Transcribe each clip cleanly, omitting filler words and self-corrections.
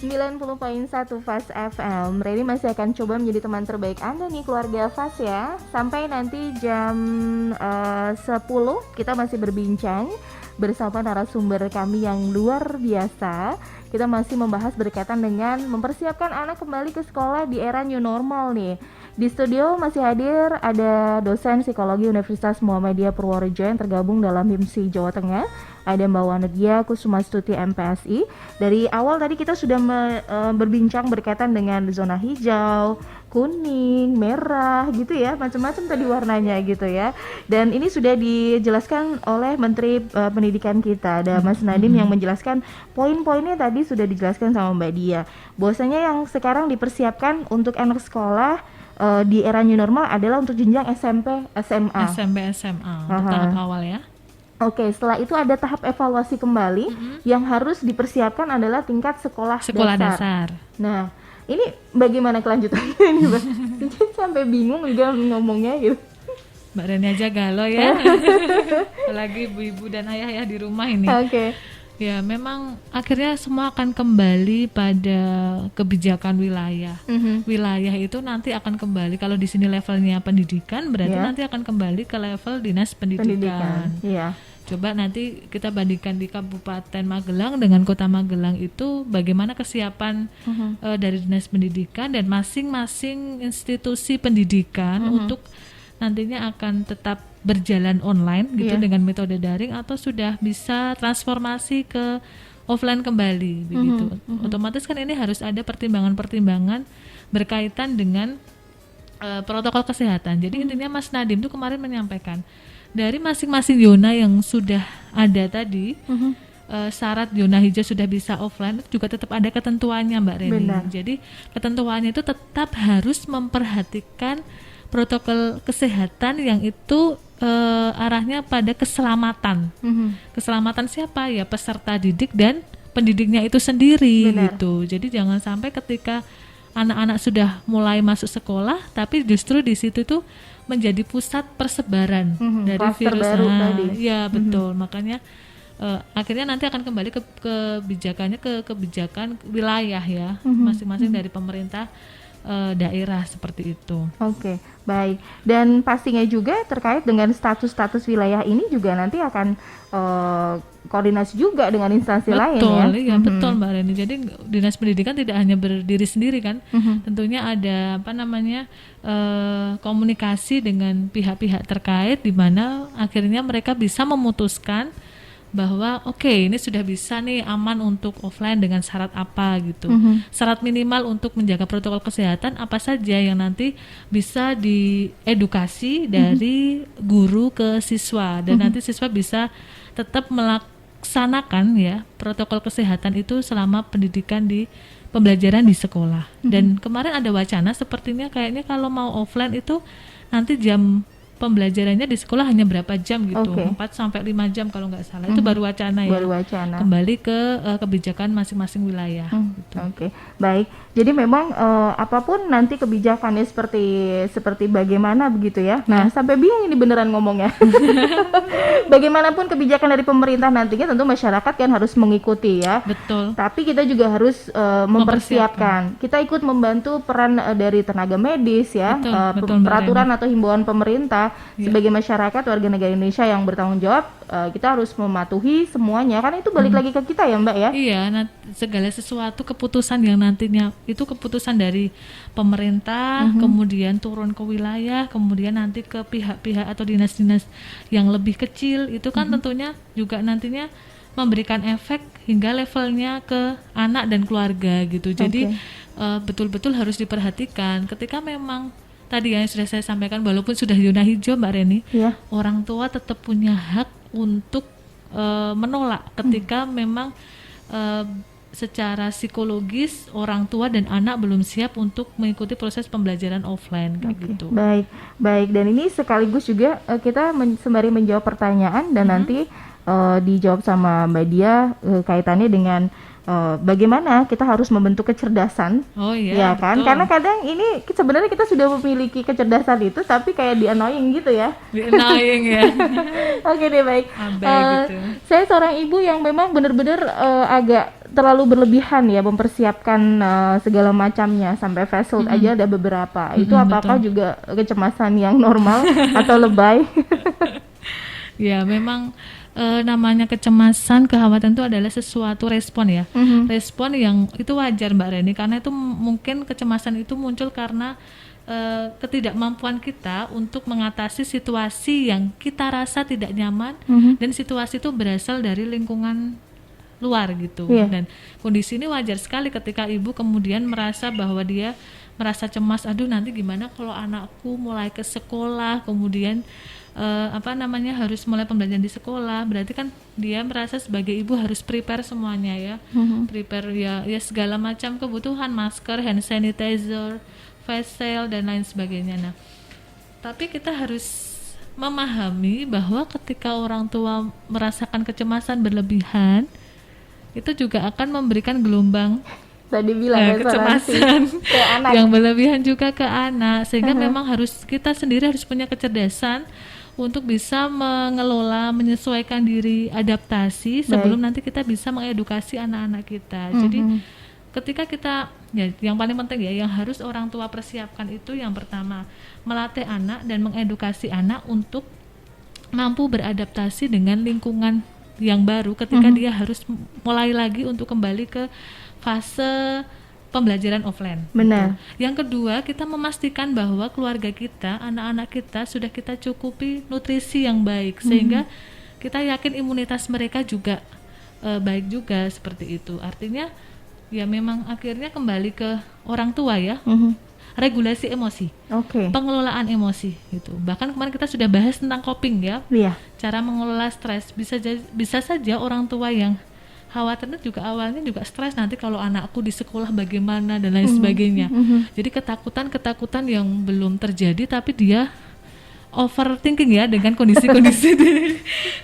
90.1 Fast FM. Reni masih akan coba menjadi teman terbaik Anda nih, keluarga Fast ya. Sampai nanti jam 10 kita masih berbincang bersama narasumber kami yang luar biasa. Kita masih membahas berkaitan dengan mempersiapkan anak kembali ke sekolah di era new normal nih. Di studio masih hadir ada dosen psikologi Universitas Muhammadiyah Purworejo yang tergabung dalam HIMSI Jawa Tengah. Ada Mbak Wanedia Kusumastuti MPSI. Dari awal tadi kita sudah berbincang berkaitan dengan zona hijau, kuning, merah gitu ya, macam-macam tadi warnanya gitu ya. Dan ini sudah dijelaskan oleh Menteri Pendidikan kita, ada Mas Nadiem yang menjelaskan poin-poinnya tadi sudah dijelaskan sama Mbak Dia. Bahwasanya yang sekarang dipersiapkan untuk anak sekolah di era new normal adalah untuk jenjang SMP, SMA. SMP, SMA untuk tahap awal ya. Oke, setelah itu ada tahap evaluasi kembali yang harus dipersiapkan adalah tingkat sekolah dasar. Nah, ini bagaimana kelanjutannya ini, Mbak? Sampai bingung juga ngomongnya gitu. Mbak Reni aja galau ya. Apalagi ibu-ibu dan ayah-ayah di rumah ini. Oke. Ya, memang akhirnya semua akan kembali pada kebijakan wilayah. Wilayah itu nanti akan kembali, kalau di sini levelnya pendidikan, berarti nanti akan kembali ke level dinas pendidikan. Iya. Coba nanti kita bandingkan di Kabupaten Magelang dengan Kota Magelang itu bagaimana kesiapan dari dinas pendidikan dan masing-masing institusi pendidikan untuk nantinya akan tetap berjalan online gitu dengan metode daring atau sudah bisa transformasi ke offline kembali begitu. Otomatis kan ini harus ada pertimbangan-pertimbangan berkaitan dengan protokol kesehatan. Jadi intinya Mas Nadiem itu kemarin menyampaikan dari masing-masing zona yang sudah ada tadi, syarat zona hijau sudah bisa offline, itu juga tetap ada ketentuannya Mbak Reni. Benar. Jadi ketentuannya itu tetap harus memperhatikan protokol kesehatan yang itu arahnya pada keselamatan. Keselamatan siapa? Ya peserta didik dan pendidiknya itu sendiri. Benar. Gitu. Jadi jangan sampai ketika anak-anak sudah mulai masuk sekolah, tapi justru di situ tuh menjadi pusat persebaran dari virus baru tadi. Ya betul. Makanya akhirnya nanti akan kembali ke kebijakannya ke kebijakan wilayah ya, masing-masing dari pemerintah daerah seperti itu. Oke, baik. Dan pastinya juga terkait dengan status-status wilayah ini juga nanti akan koordinasi juga dengan instansi lain ya. Iya betul Mbak Reni. Jadi dinas pendidikan tidak hanya berdiri sendiri kan, tentunya ada komunikasi dengan pihak-pihak terkait di mana akhirnya mereka bisa memutuskan bahwa ini sudah bisa nih aman untuk offline dengan syarat apa gitu. Syarat minimal untuk menjaga protokol kesehatan apa saja yang nanti bisa diedukasi dari guru ke siswa dan nanti siswa bisa tetap melaksanakan ya protokol kesehatan itu selama pendidikan di pembelajaran di sekolah. Dan kemarin ada wacana sepertinya kayaknya kalau mau offline itu nanti jam pembelajarannya di sekolah hanya berapa jam gitu, 4 sampai 5 jam kalau nggak salah. Itu baru wacana ya. Baru wacana. Kembali ke kebijakan masing-masing wilayah. Gitu. Oke, baik. Jadi memang apapun nanti kebijakannya seperti bagaimana begitu ya. Nah, sampai bingung ini beneran ngomongnya. Bagaimanapun kebijakan dari pemerintah nantinya tentu masyarakat kan harus mengikuti ya. Betul. Tapi kita juga harus mempersiapkan. Kita ikut membantu peran dari tenaga medis ya, betul, peraturan atau himbauan pemerintah. Sebagai masyarakat warga negara Indonesia yang bertanggung jawab, kita harus mematuhi semuanya. Kan itu balik lagi ke kita ya Mbak ya. Iya, segala sesuatu keputusan yang nantinya itu keputusan dari pemerintah, kemudian turun ke wilayah, kemudian nanti ke pihak-pihak atau dinas-dinas yang lebih kecil, itu kan tentunya juga nantinya memberikan efek hingga levelnya ke anak dan keluarga gitu. Jadi betul-betul harus diperhatikan ketika memang tadi yang sudah saya sampaikan, walaupun sudah zona hijau Mbak Reni, orang tua tetap punya hak untuk menolak ketika memang secara psikologis orang tua dan anak belum siap untuk mengikuti proses pembelajaran offline kayak gitu. Baik. Dan ini sekaligus juga kita sembari menjawab pertanyaan dan nanti dijawab sama Mbak Dia kaitannya dengan bagaimana kita harus membentuk kecerdasan, ya kan? Betul. Karena kadang ini sebenarnya kita sudah memiliki kecerdasan itu, tapi kayak di-annoying gitu ya. Di-annoying ya. Oke deh, baik. Gitu. Saya seorang ibu yang memang benar-benar agak terlalu berlebihan ya mempersiapkan segala macamnya sampai face shield aja ada beberapa. Itu apakah betul. juga kecemasan yang normal atau lebay? Ya, memang namanya kecemasan, kekhawatiran itu adalah sesuatu respon ya. Respon yang itu wajar Mbak Reni, karena itu mungkin kecemasan itu muncul karena ketidakmampuan kita untuk mengatasi situasi yang kita rasa tidak nyaman, dan situasi itu berasal dari lingkungan luar gitu. Dan kondisi ini wajar sekali ketika ibu kemudian merasa bahwa dia merasa cemas, aduh nanti gimana kalau anakku mulai ke sekolah, kemudian harus mulai pembelajaran di sekolah, berarti kan dia merasa sebagai ibu harus prepare semuanya ya, prepare ya segala macam kebutuhan, masker, hand sanitizer, face shield dan lain sebagainya. Nah, tapi kita harus memahami bahwa ketika orang tua merasakan kecemasan berlebihan, itu juga akan memberikan gelombang tadi bilang kecemasan ke anak yang berlebihan juga ke anak, sehingga memang kita sendiri harus punya kecerdasan untuk bisa mengelola, menyesuaikan diri, adaptasi sebelum nanti kita bisa mengedukasi anak-anak kita. Jadi ketika kita yang paling penting ya, yang harus orang tua persiapkan itu yang pertama, melatih anak dan mengedukasi anak untuk mampu beradaptasi dengan lingkungan yang baru ketika dia harus mulai lagi untuk kembali ke fase pembelajaran offline. Benar. Gitu. Yang kedua, kita memastikan bahwa keluarga kita, anak-anak kita sudah kita cukupi nutrisi yang baik, sehingga kita yakin imunitas mereka juga baik juga, seperti itu. Artinya ya memang akhirnya kembali ke orang tua ya. Regulasi emosi, pengelolaan emosi gitu. Bahkan kemarin kita sudah bahas tentang coping ya, cara mengelola stres. Bisa saja orang tua yang khawatir juga awalnya juga stres, nanti kalau anakku di sekolah bagaimana dan lain sebagainya. Jadi ketakutan yang belum terjadi, tapi dia overthinking ya dengan kondisi-kondisi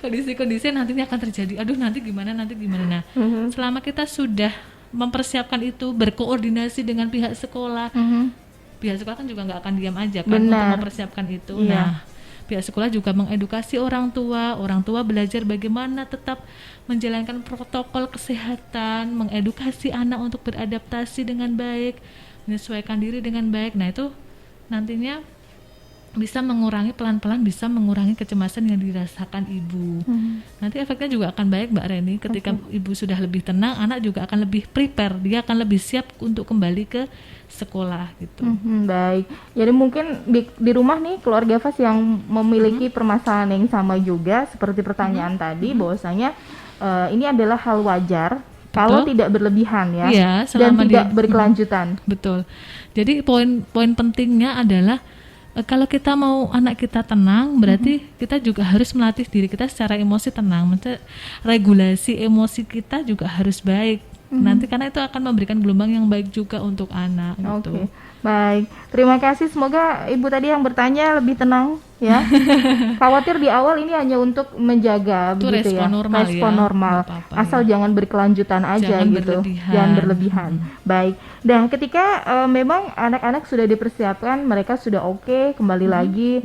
kondisi-kondisi yang nantinya akan terjadi. Aduh nanti gimana. Nah, selama kita sudah mempersiapkan itu, berkoordinasi dengan pihak sekolah, pihak sekolah kan juga nggak akan diam aja kan untuk mempersiapkan itu. Nah, pihak sekolah juga mengedukasi orang tua belajar bagaimana tetap menjalankan protokol kesehatan, mengedukasi anak untuk beradaptasi dengan baik, menyesuaikan diri dengan baik. Nah, itu nantinya bisa pelan-pelan bisa mengurangi kecemasan yang dirasakan ibu. Nanti efeknya juga akan baik Mbak Reni, ketika ibu sudah lebih tenang, anak juga akan lebih prepare, dia akan lebih siap untuk kembali ke sekolah gitu. Baik, jadi mungkin di rumah nih keluarga Fas yang memiliki permasalahan yang sama juga seperti pertanyaan tadi, bahwasanya ini adalah hal wajar kalau tidak berlebihan ya, dan tidak berkelanjutan. Betul. Jadi poin pentingnya adalah kalau kita mau anak kita tenang, berarti kita juga harus melatih diri kita secara emosi tenang. Maksudnya regulasi emosi kita juga harus baik. Nanti karena itu akan memberikan gelombang yang baik juga untuk anak. Gitu. Baik, terima kasih. Semoga ibu tadi yang bertanya lebih tenang ya. Khawatir di awal ini hanya untuk menjaga itu begitu respon ya, normal respon ya, normal. Asal jangan berkelanjutan aja gitu, jangan berlebihan. Baik, dan ketika memang anak-anak sudah dipersiapkan, mereka sudah kembali lagi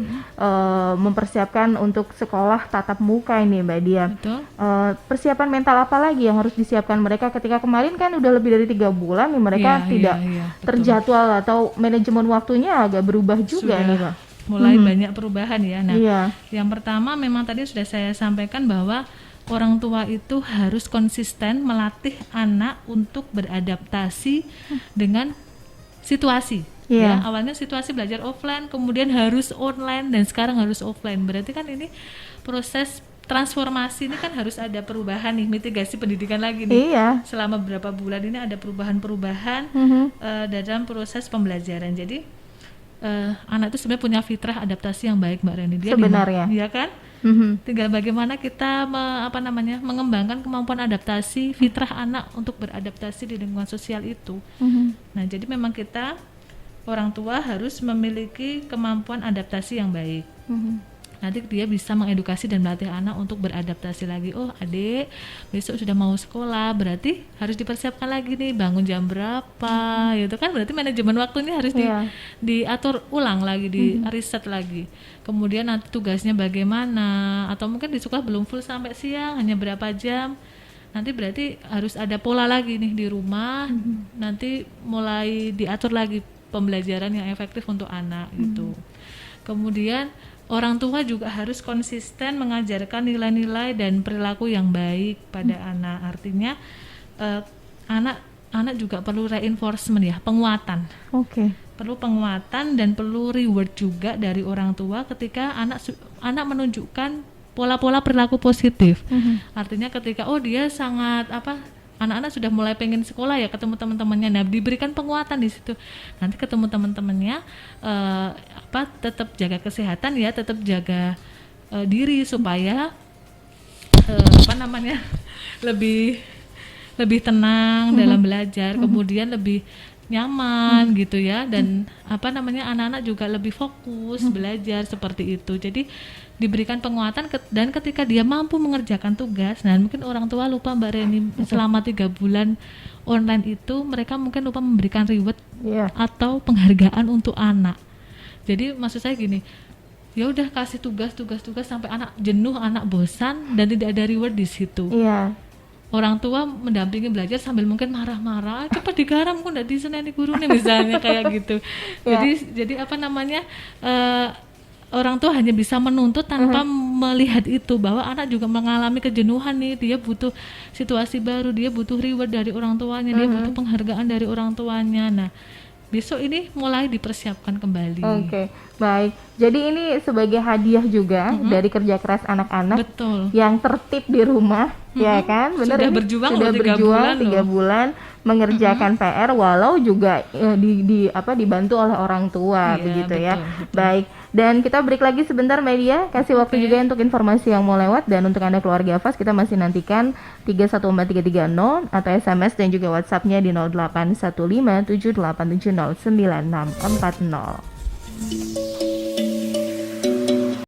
mempersiapkan untuk sekolah tatap muka ini Mbak Dia. Persiapan mental apa lagi yang harus disiapkan mereka ketika kemarin kan udah lebih dari 3 bulan nih mereka tidak terjadwal atau manajemen waktunya agak berubah juga sudah nih Pak. Mulai banyak perubahan ya. Nah, yang pertama memang tadi sudah saya sampaikan bahwa orang tua itu harus konsisten melatih anak untuk beradaptasi dengan situasi. Ya, awalnya situasi belajar offline, kemudian harus online, dan sekarang harus offline. Berarti kan ini proses transformasi ini kan harus ada perubahan nih, mitigasi pendidikan lagi nih. Selama beberapa bulan ini ada perubahan-perubahan dalam proses pembelajaran. Jadi anak itu sebenarnya punya fitrah adaptasi yang baik Mbak Reni. Dia sebenarnya, ya kan? Tinggal bagaimana kita mengembangkan kemampuan adaptasi fitrah anak untuk beradaptasi di lingkungan sosial itu. Nah, jadi memang kita orang tua harus memiliki kemampuan adaptasi yang baik. Nanti dia bisa mengedukasi dan melatih anak untuk beradaptasi lagi. Oh adik besok sudah mau sekolah, berarti harus dipersiapkan lagi nih, bangun jam berapa gitu kan, berarti manajemen waktu ini harus diatur ulang lagi, di riset lagi. Kemudian nanti tugasnya bagaimana, atau mungkin di sekolah belum full sampai siang, hanya berapa jam. nanti berarti harus ada pola lagi nih di rumah. Nanti mulai diatur lagi pembelajaran yang efektif untuk anak gitu. Kemudian orang tua juga harus konsisten mengajarkan nilai-nilai dan perilaku yang baik pada anak. Artinya anak juga perlu reinforcement ya, penguatan. Perlu penguatan dan perlu reward juga dari orang tua ketika anak menunjukkan pola-pola perilaku positif. Artinya ketika dia sangat anak-anak sudah mulai pengen sekolah ya, ketemu teman-temannya, nah diberikan penguatan di situ. Nanti ketemu teman-temannya tetap jaga kesehatan ya, tetap jaga diri supaya lebih tenang dalam belajar, kemudian lebih nyaman gitu ya, dan anak-anak juga lebih fokus belajar seperti itu. Jadi diberikan penguatan dan ketika dia mampu mengerjakan tugas, nah mungkin orang tua lupa Mbak Reni, selama 3 bulan online itu mereka mungkin lupa memberikan reward atau penghargaan untuk anak. Jadi maksud saya gini, ya udah kasih tugas sampai anak jenuh, anak bosan dan tidak ada reward di situ. Orang tua mendampingi belajar sambil mungkin marah-marah, cepat digaram kok nggak diseneni gurunya misalnya kayak gitu. Jadi orang tua hanya bisa menuntut tanpa melihat itu, bahwa anak juga mengalami kejenuhan nih, dia butuh situasi baru, dia butuh reward dari orang tuanya, dia butuh penghargaan dari orang tuanya. Nah, besok ini mulai dipersiapkan kembali. Baik. Jadi ini sebagai hadiah juga dari kerja keras anak-anak yang tertib di rumah, ya kan? Benar, sudah berjuang 3 bulan mengerjakan PR, walau juga dibantu oleh orang tua, begitu ya. Betul. Baik. Dan kita break lagi sebentar media, kasih waktu juga untuk informasi yang mau lewat, dan untuk Anda keluarga Fas kita masih nantikan 314330 atau SMS dan juga WhatsApp-nya di 081578709640.